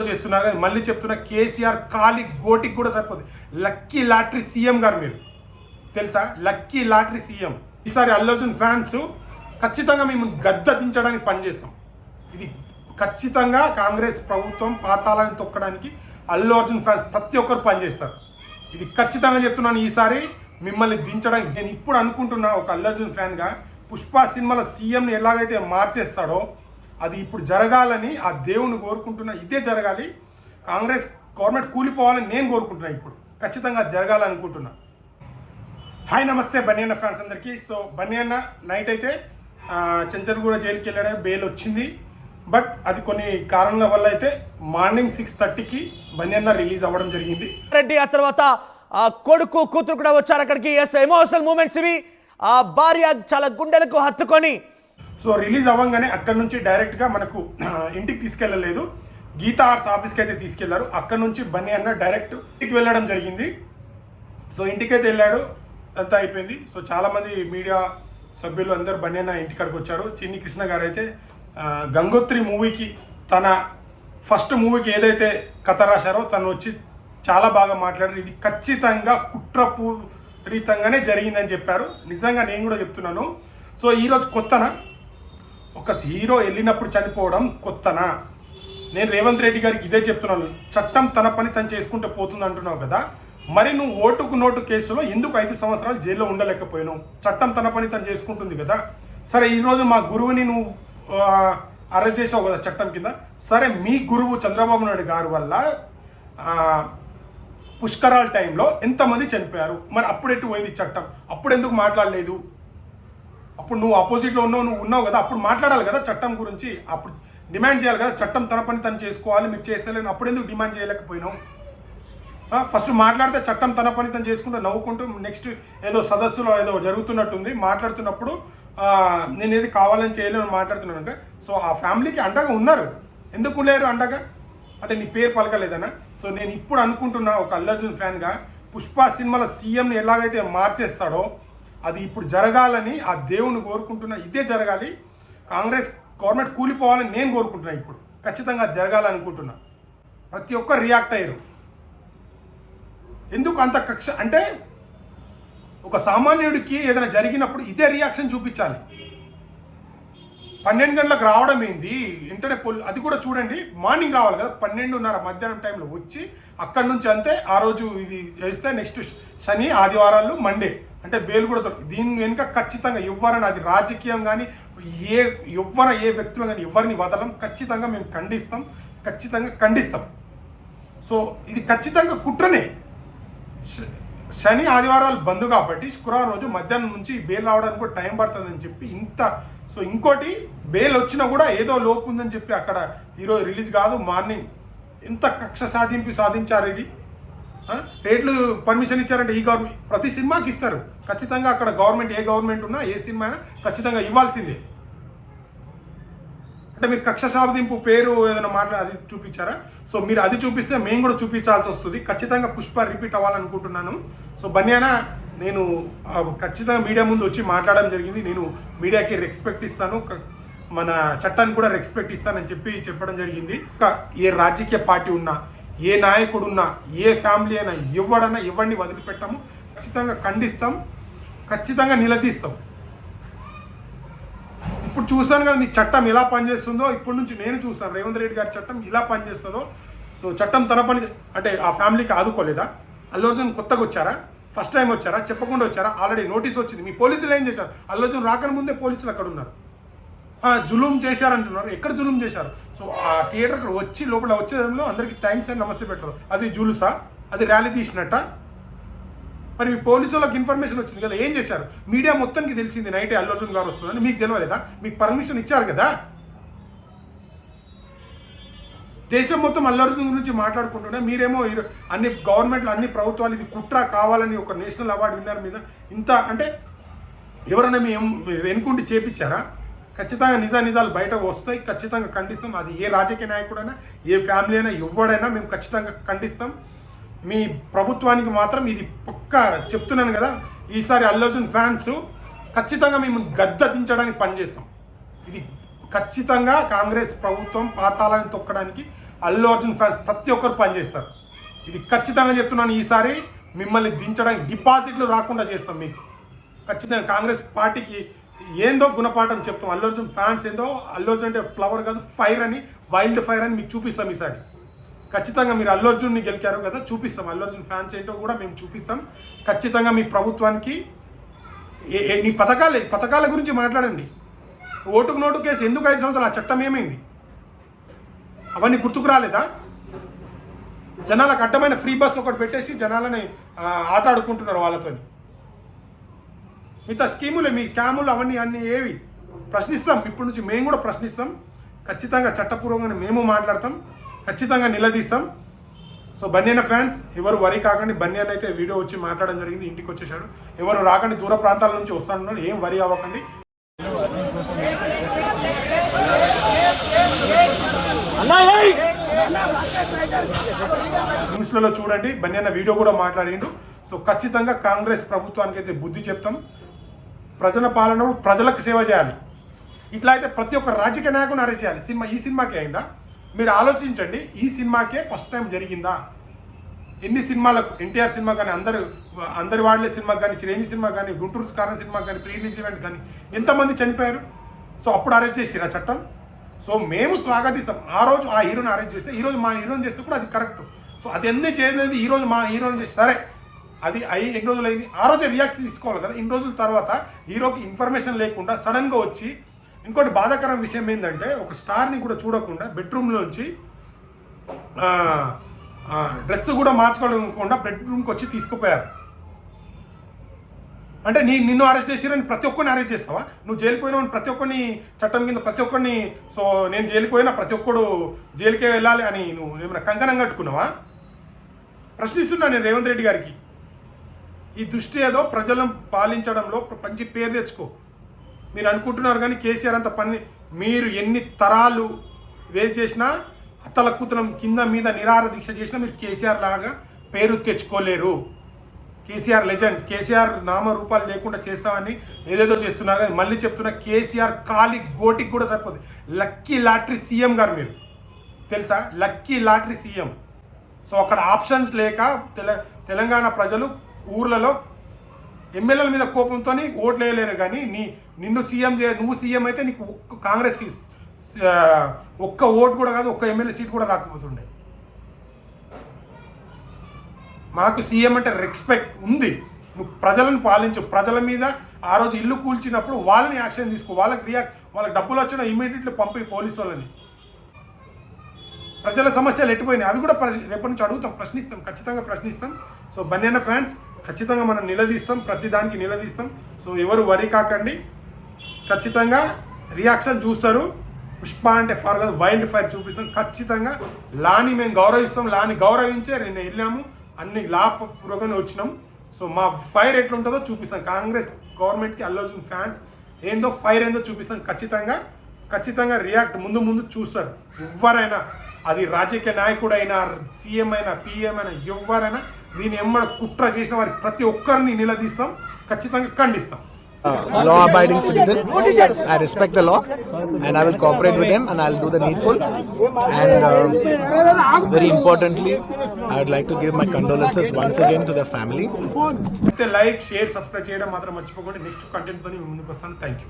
చేస్తున్నారు కదా, మళ్ళీ చెప్తున్నా, కేసీఆర్ ఖాళీ గోటికి కూడా సరిపోతుంది. లక్కీ లాటరీ సీఎం గారు మీరు తెలుసా, లక్కీ లాటరీ సీఎం. ఈసారి అల్లు అర్జున్ ఫ్యాన్స్ ఖచ్చితంగా మేము గద్ద దించడానికి పనిచేస్తాం. ఇది ఖచ్చితంగా కాంగ్రెస్ ప్రభుత్వం పాతాళాన్ని తొక్కడానికి అల్లు అర్జున్ ఫ్యాన్స్ ప్రతి ఒక్కరు పనిచేస్తారు. ఇది ఖచ్చితంగా చెప్తున్నాను. ఈసారి మిమ్మల్ని దించడానికి నేను ఇప్పుడు అనుకుంటున్నా, ఒక అల్లు అర్జున్ ఫ్యాన్గా పుష్ప సినిమాల సీఎంని ఎలాగైతే మార్చేస్తాడో అది ఇప్పుడు జరగాలని ఆ దేవుని కోరుకుంటున్నా. ఇదే జరగాలి. కాంగ్రెస్ గవర్నమెంట్ కూలిపోవాలని నేను కోరుకుంటున్నా. ఇప్పుడు ఖచ్చితంగా జరగాలనుకుంటున్నా. హాయ్ నమస్తే బన్నీ అన్న ఫ్యాన్స్ అందరికీ. సో బన్నీ అన్న నైట్ అయితే చెంచల్గూడ జైలుకి వెళ్ళాడు, బెయిల్ వచ్చింది. బట్ అది కొన్ని కారణాల వల్ల అయితే మార్నింగ్ 6:30కి బన్నీ అన్న రిలీజ్ అవ్వడం జరిగింది. రెడ్డి ఆ తర్వాత కొడుకు కూతురు కూడా వచ్చారు అక్కడికి. ఎమోషనల్ మూమెంట్స్ ఇవి. ఆ భార్య చాలా గుండెలకు హత్తుకొని సో రిలీజ్ అవ్వగానే అక్కడ నుంచి డైరెక్ట్గా మనకు ఇంటికి తీసుకెళ్ళలేదు, గీతా ఆర్ట్స్ ఆఫీస్కి అయితే తీసుకెళ్లారు. అక్కడ నుంచి బన్నీ అన్న డైరెక్ట్ ఇంటికి వెళ్ళడం జరిగింది. సో ఇంటికైతే వెళ్ళాడు, అంతా అయిపోయింది. సో చాలామంది మీడియా సభ్యులు అందరూ బన్నీ అన్న ఇంటికాడికి వచ్చారు. చిన్ని కృష్ణ గారు అయితే గంగోత్రి మూవీకి తన ఫస్ట్ మూవీకి ఏదైతే కథ రాశారో తను వచ్చి చాలా బాగా మాట్లాడారు. ఇది ఖచ్చితంగా కుట్రపూరితంగానే జరిగిందని చెప్పారు. నిజంగా నేను కూడా చెప్తున్నాను. సో ఈరోజు కొత్తనా, ఒక హీరో వెళ్ళినప్పుడు చనిపోవడం కొత్తనా? నేను రేవంత్ రెడ్డి గారికి ఇదే చెప్తున్నాను. చట్టం తన పని తను చేసుకుంటూ పోతుంది అంటున్నావు కదా, మరి నువ్వు ఓటుకు నోటు కేసులో ఎందుకు 5 సంవత్సరాలు జైల్లో ఉండలేకపోయినావు? చట్టం తన పని తను చేసుకుంటుంది కదా. సరే ఈరోజు మా గురువుని నువ్వు అరెస్ట్ చేసావు కదా చట్టం కింద. సరే మీ గురువు చంద్రబాబు నాయుడు గారి వల్ల పుష్కరాల టైంలో ఎంతమంది చనిపోయారు, మరి అప్పుడు ఎటు పోయింది చట్టం? అప్పుడు ఎందుకు మాట్లాడలేదు? అప్పుడు నువ్వు ఆపోజిట్లో నువ్వు ఉన్నావు కదా, అప్పుడు మాట్లాడాలి కదా చట్టం గురించి. అప్పుడు డిమాండ్ చేయాలి కదా, చట్టం తన పని తను చేసుకోవాలి, మీరు చేస్తలేను. అప్పుడు ఎందుకు డిమాండ్ చేయలేకపోయినావు? ఫస్ట్ మాట్లాడితే చట్టం తన పని తను చేసుకుంటూ నవ్వుకుంటూ నెక్స్ట్ ఏదో సదస్సులో ఏదో జరుగుతున్నట్టుంది మాట్లాడుతున్నప్పుడు నేను ఏది కావాలని చేయలేని మాట్లాడుతున్నాను కదా. సో ఆ ఫ్యామిలీకి అండగా ఉన్నారు, ఎందుకు లేరు అండగా? అంటే నీ పేరు పలకలేదనా? సో నేను ఇప్పుడు అనుకుంటున్నా, ఒక అల్లు అర్జున్ ఫ్యాన్గా పుష్ప సినిమాల సీఎంని ఎలాగైతే మార్చేస్తాడో అది ఇప్పుడు జరగాలని ఆ దేవుని కోరుకుంటున్నా. ఇదే జరగాలి. కాంగ్రెస్ గవర్నమెంట్ కూలిపోవాలని నేను కోరుకుంటున్నా. ఇప్పుడు ఖచ్చితంగా జరగాలనుకుంటున్నా. ప్రతి ఒక్కరు రియాక్ట్ అయ్యారు. ఎందుకు అంత కక్ష అంటే ఒక సామాన్యుడికి ఏదైనా జరిగినప్పుడు ఇదే రియాక్షన్ చూపించాలి. 12 గంటలకు రావడం ఏంది? వెంటనే అది కూడా చూడండి, మార్నింగ్ రావాలి కదా, 12:30 మధ్యాహ్నం టైంలో వచ్చి అక్కడి నుంచి అంతే. ఆ రోజు ఇది చేస్తే నెక్స్ట్ శని ఆదివారాలు మండే అంటే బెయిల్ కూడా దొరుకుతుంది. దీని వెనుక ఖచ్చితంగా ఎవరైనా, అది రాజకీయం కానీ ఏ వ్యక్తులు కానీ ఎవరిని వదలం. ఖచ్చితంగా మేము ఖచ్చితంగా ఖండిస్తాం. సో ఇది ఖచ్చితంగా కుట్రనే. శని ఆదివారాలు బంద్ కాబట్టి శుక్రవారం రోజు మధ్యాహ్నం నుంచి బెయిల్ రావడానికి కూడా టైం పడుతుందని చెప్పి సో ఇంకోటి బెయిల్ వచ్చినా కూడా ఏదో లోపు ఉందని చెప్పి అక్కడ ఈరోజు రిలీజ్ కాదు, మార్నింగ్ ఎంత కక్ష సాధించారు. ఇది రేట్లు పర్మిషన్ ఇచ్చారంటే ఈ గవర్నమెంట్ ప్రతి సినిమాకి ఇస్తారు ఖచ్చితంగా. అక్కడ గవర్నమెంట్ ఏ గవర్నమెంట్ ఉన్నా ఏ సినిమా అయినా ఖచ్చితంగా ఇవ్వాల్సిందే. అంటే మీరు కక్ష సాధింపు పేరు ఏదైనా అది చూపించారా? సో మీరు అది చూపిస్తే మేము కూడా చూపించాల్సి వస్తుంది. ఖచ్చితంగా పుష్ప రిపీట్ అవ్వాలనుకుంటున్నాను. సో బన్యానా నేను ఖచ్చితంగా మీడియా ముందు వచ్చి మాట్లాడడం జరిగింది. నేను మీడియాకి రెస్పెక్ట్ ఇస్తాను, మన చట్టానికి కూడా రెస్పెక్ట్ ఇస్తానని చెప్పడం జరిగింది. ఏ రాజకీయ పార్టీ ఉన్నా, ఏ నాయకుడు ఉన్నా, ఏ ఫ్యామిలీ అయినా, ఎవరిని వదిలిపెట్టాము. ఖచ్చితంగా ఖండిస్తాం, ఖచ్చితంగా నిలదీస్తాం. ఇప్పుడు చూస్తాను కదా మీ చట్టం ఎలా పనిచేస్తుందో. ఇప్పటి నుంచి నేను చూస్తాను రేవంత్ రెడ్డి గారి చట్టం ఇలా పనిచేస్తుందో. సో చట్టం తన పని అంటే ఆ ఫ్యామిలీకి ఆదుకోలేదా? అల్లు అర్జున్ కొత్తగా వచ్చారా? ఫస్ట్ టైం వచ్చారా? చెప్పకుండా వచ్చారా? ఆల్రెడీ నోటీస్ వచ్చింది. మీ పోలీసులు ఏం చేశారు? అల్లు అర్జున్ రాకని ముందే పోలీసులు అక్కడ ఉన్నారు. జులుం చేశారంటున్నారు. ఎక్కడ జులుం చేశారు? సో ఆ థియేటర్కి వచ్చి లోపల వచ్చేదంలో అందరికీ థ్యాంక్స్ అని నమస్తే పెట్టారు. అది జులుసా? అది ర్యాలీ తీసినట్ట? మరి మీ పోలీసు వాళ్ళకి ఇన్ఫర్మేషన్ వచ్చింది కదా, ఏం చేశారు? మీడియా మొత్తానికి తెలిసింది నైటే అల్లు అర్జున్ గారు వస్తుందని. మీకు తెలియలేదా? మీకు పర్మిషన్ ఇచ్చారు కదా. దేశం మొత్తం అల్లు అర్జున్ గురించి మాట్లాడుకుంటుంటే మీరేమో అన్ని గవర్నమెంట్లు, అన్ని ప్రభుత్వాలు ఇది కుట్ర కావాలని ఒక నేషనల్ అవార్డు విన్నర్ మీద ఇంత అంటే ఎవరైనా మేము వెనుకుండి చేపించారా? ఖచ్చితంగా నిజాలు బయటకు వస్తాయి. ఖచ్చితంగా ఖండిస్తాం. అది ఏ రాజకీయ నాయకుడైనా, ఏ ఫ్యామిలీ అయినా, ఎవడైనా మేము ఖచ్చితంగా ఖండిస్తాం. మీ ప్రభుత్వానికి మాత్రం ఇది పక్కా చెప్తున్నాను కదా. ఈసారి అల్లు అర్జున్ ఫ్యాన్స్ ఖచ్చితంగా మేము గద్ద దించడానికి పనిచేస్తాం. ఇది ఖచ్చితంగా కాంగ్రెస్ ప్రభుత్వం పాతాళాన్ని తొక్కడానికి అల్లు అర్జున్ ఫ్యాన్స్ ప్రతి ఒక్కరు పనిచేస్తారు. ఇది ఖచ్చితంగా చెప్తున్నాను. ఈసారి మిమ్మల్ని దించడానికి డిపాజిట్లు రాకుండా చేస్తాం మీకు. ఖచ్చితంగా కాంగ్రెస్ పార్టీకి ఏందో గుణపాఠం చెప్తాం. అల్లు అర్జున్ ఫ్యాన్స్ ఏందో, అల్లు అర్జున్ అంటే ఫ్లవర్ కాదు ఫైర్ అని, వైల్డ్ ఫైర్ అని మీకు చూపిస్తాం ఈసారి. ఖచ్చితంగా మీరు అల్లు అర్జున్ని గెలిచారు కదా, చూపిస్తాం. అల్లు అర్జున్ ఫ్యాన్స్ ఏంటో కూడా మేము చూపిస్తాం. ఖచ్చితంగా మీ ప్రభుత్వానికి మీ పథకాల గురించి మాట్లాడండి. ఓటుకు నోటు కేసు ఎందుకు 5 సంవత్సరాలు? ఆ చట్టం ఏమైంది? అవన్నీ గుర్తుకు రాలేదా? జనాలకు అడ్డమైన ఫ్రీ బస్ ఒకటి పెట్టేసి జనాలని ఆట ఆడుకుంటున్నారు వాళ్ళతో. మిగతా స్కీములే, మీ స్కాములు అవన్నీ అన్నీ ఏవి? ప్రశ్నిస్తాం. ఇప్పటి నుంచి మేము కూడా ప్రశ్నిస్తాం. ఖచ్చితంగా చట్టపూర్వకంగా మేము మాట్లాడతాం, ఖచ్చితంగా నిలదీస్తాం. సో బన్యన్న ఫ్యాన్స్ ఎవరు వరి కాకండి. బన్యన్న అయితే వీడియో వచ్చి మాట్లాడడం జరిగింది, ఇంటికి వచ్చేసాడు. ఎవరు రాకండి, దూర ప్రాంతాల నుంచి వస్తానున్నారు, ఏం వరి అవ్వకండి. న్యూస్లలో చూడండి, బన్యన్న వీడియో కూడా మాట్లాడిండు. సో ఖచ్చితంగా కాంగ్రెస్ ప్రభుత్వానికి అయితే బుద్ధి చెప్తాం. ప్రజల పాలన ప్రజలకు సేవ చేయాలి. ఇట్లా అయితే ప్రతి ఒక్క రాజకీయ నాయకుని అరెస్ట్ చేయాలి. ఈ సినిమాకే అయిందా? మీరు ఆలోచించండి. ఈ సినిమాకే ఫస్ట్ టైం జరిగిందా? ఎన్ని సినిమాలకు, ఎన్టీఆర్ సినిమా కానీ, అందరి వాళ్లే సినిమాకి కానీ, చిరంజీవి సినిమా కానీ, గుంటూరు కారణం సినిమాకి కానీ, ప్రీ రిలీజ్ ఈవెంట్ కానీ ఎంతమంది చనిపోయారు? సో అప్పుడు అరెస్ట్ చేసిరా చట్టం? సో మేము స్వాగతిస్తాం. ఆ రోజు ఆ హీరోని అరెస్ట్ చేస్తే, ఈరోజు మా హీరోని చేస్తే కూడా అది కరెక్ట్. సో అది ఎన్ని చేయలేదు, ఈరోజు మా హీరోని చేస్తే సరే, అది ఎన్ని రోజులు అయింది, ఆ రోజే రియాక్ట్ తీసుకోవాలి కదా. ఇన్ని రోజుల తర్వాత హీరోకి ఇన్ఫర్మేషన్ లేకుండా సడన్గా వచ్చి, ఇంకోటి బాధాకరం విషయం ఏంటంటే, ఒక స్టార్ని కూడా చూడకుండా బెడ్రూమ్లోంచి డ్రెస్ కూడా మార్చుకోకుండా బెడ్రూమ్కి వచ్చి తీసుకుపోయారు. అంటే నిన్ను అరెస్ట్ చేసిరని ప్రతి ఒక్కరిని అరెస్ట్ చేస్తావా? నువ్వు జైలుకి పోయినావు ప్రతి ఒక్కరిని, చట్టం కింద ప్రతి ఒక్కరిని, సో నేను జైలుకి పోయినా ప్రతి ఒక్కడు జైలుకే వెళ్ళాలి అని నువ్వు ఏమైనా కంకణం కట్టుకున్నావా? ప్రశ్నిస్తున్నా నేను రేవంత్ రెడ్డి గారికి. ఈ దృష్టి ఏదో ప్రజలను పాలించడంలో మంచి పేరు తెచ్చుకో. మీరు అనుకుంటున్నారు కానీ కేసీఆర్ అంత పని, మీరు ఎన్ని తరాలు వేరు చేసినా, అత్తల కూతురం కింద మీద నిరాహార దీక్ష చేసినా మీరు కేసీఆర్ లాగా పేరు తెచ్చుకోలేరు. కేసీఆర్ లెజెండ్. కేసీఆర్ నామరూపాలు లేకుండా చేస్తామని ఏదేదో చేస్తున్నారు కానీ మళ్ళీ చెప్తున్నా, కేసీఆర్ కాలి గోటికి కూడా సరిపోతుంది. లక్కీ లాటరీ సీఎం గారు మీరు, తెలుసా? Lucky lottery CM. సో అక్కడ ఆప్షన్స్ లేక తెలంగాణ ప్రజలు ఊర్లలో ఎమ్మెల్యేల మీద కోపంతో ఓట్లు వేయలేరు. కానీ నిన్ను సీఎం నువ్వు సీఎం అయితే నీకు కాంగ్రెస్కి ఒక్క ఓటు కూడా కాదు, ఒక్క ఎమ్మెల్యే సీట్ కూడా రాకపోతుండే. మాకు సీఎం అంటే రెస్పెక్ట్ ఉంది. నువ్వు ప్రజలను పాలించు. ప్రజల మీద ఆ రోజు ఇల్లు కూల్చినప్పుడు వాళ్ళని యాక్షన్ తీసుకో. వాళ్ళకి డబ్బులు వచ్చినా ఇమీడియట్లీ పంపి పోలీసు వాళ్ళని. ప్రజల సమస్యలు ఎట్టిపోయినాయి అవి కూడా రేపటి నుంచి అడుగుతాం, ప్రశ్నిస్తాం, ఖచ్చితంగా ప్రశ్నిస్తాం. సో బన్యన్న ఫ్యాన్స్ ఖచ్చితంగా మనం నిలదీస్తాం, ప్రతిదానికి నిలదీస్తాం. సో ఎవరు వరి కాకండి, ఖచ్చితంగా రియాక్షన్ చూస్తారు. పుష్ప అంటే ఫర్ కాదు, వైల్డ్ ఫైర్ చూపిస్తాం. ఖచ్చితంగా లాని మేము గౌరవిస్తాం. లాని గౌరవించే నేను వెళ్ళాము, అన్ని లాపూర్వకంగా వచ్చినాం. సో మా ఫైర్ ఎట్లుంటుందో చూపిస్తాం. కాంగ్రెస్ గవర్నమెంట్కి అల్లు అర్జున్ ఫ్యాన్స్ ఏందో ఫైర్ ఏందో చూపిస్తాం. ఖచ్చితంగా రియాక్ట్ ముందు చూస్తారు. ఎవరైనా, అది రాజకీయ నాయకుడైనా, సీఎం అయినా, పిఎం అయినా, ఎవరైనా దీని ఎమ్మడ కుట్ర చేసిన వారికి ప్రతి ఒక్కరిని నిలదీస్తాం, ఖచ్చితంగా ఖండిస్తాం. Law-abiding citizen. I respect the law, and I will cooperate with them, and I'll do the needful. And very importantly, I would like to give my condolences once again to the family. Like, share, subscribe చేయడం మాత్రం మర్చిపోకండి. Next కంటెంట్తో ముందుకు వస్తాను. Thank you.